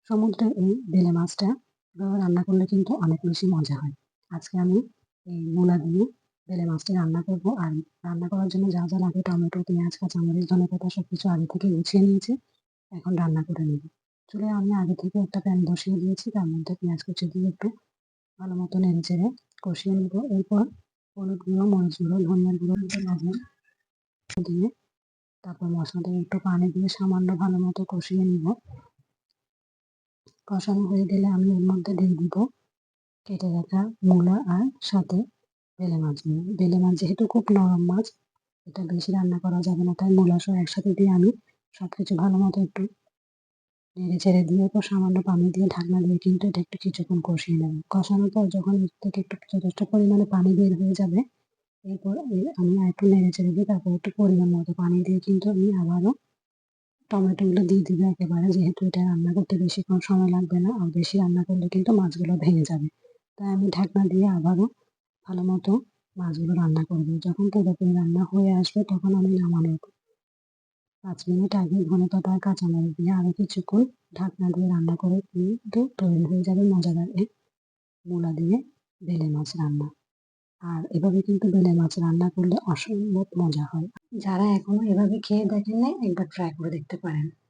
সমুদ্রের এই বেলে মাছটা এভাবে রান্না করলে কিন্তু অনেক বেশি মজা হয়। আজকে আমি এই মূলা দিয়ে বেলে মাছটি রান্না করব। আর রান্না করার জন্য যা যা লাগে টমেটো, পেঁয়াজ, কাঁচামরিচ, ধনেপাতা সবকিছু আগে থেকে গুছিয়ে নিয়েছি। এখন রান্না করে নেব। চুলায় আমি আগে থেকে একটা প্যান বসিয়ে দিয়েছি, তার মধ্যে পেঁয়াজ কুচি দিয়ে একটু ভালো মতো নেড়ে চেড়ে কষিয়ে নেব। এরপর হলুদ গুঁড়ো, মরিচ গুঁড়ো, ধনিয়ার গুঁড়ো, লবণ দিয়ে তারপর মশলাটা একটু পানি দিয়ে সামান্য ভালো মতো কষিয়ে নিব। কষানো হয়ে গেলে আমি এর মধ্যে দিয়ে দিব কেটে রাখা মূলা আর সাথে বেলে মাছগুলো। বেলে মাছ যেহেতু খুব নরম মাছ, এটা বেশি রান্না করা যাবে না, তাই মূলা সহ একসাথে দিয়ে আমি সবকিছু ভালো মতো একটু নেড়ে ছেড়ে দিয়ে এরপর সামান্য পানি দিয়ে ঢাকনা দিয়ে কিন্তু এটা একটু কিছুক্ষণ কষিয়ে নেব। কষানোর পর যখন এর থেকে একটু যথেষ্ট পরিমাণে পানি বের হয়ে যাবে, এরপর আমি একটু নেড়ে চেড়ে দিয়ে তারপর একটু পরিমাণ মতো পানি দিয়ে কিন্তু আমি আবারও টমেটোগুলো দিয়ে দিব একেবারে, যেহেতু এটা রান্না করতে বেশিক্ষণ সময় লাগবে না, আর বেশি রান্না করলে কিন্তু মাছগুলো ভেঙে যাবে। তাই আমি ঢাকনা দিয়ে আবারও ভালো মতো মাছগুলো রান্না করবো। যখন পুরোপুরি রান্না হয়ে আসবে তখন আমি নামানোর 5 মিনিট আগে ধনেপাতা আর কাঁচামরিচ দিয়ে আরো কিছুক্ষণ ঢাকনা দিয়ে রান্না করে কিন্তু তৈরি হয়ে যাবে মজাদার এই মূলা দিয়ে বেলে মাছ রান্না। আর এভাবে কিন্তু বেলে মাছ রান্না করলে অসম্ভব মজা হয়। যারা এখনো এভাবে খেয়ে দেখেন নাই, একবার ট্রাই করে দেখতে পারেন।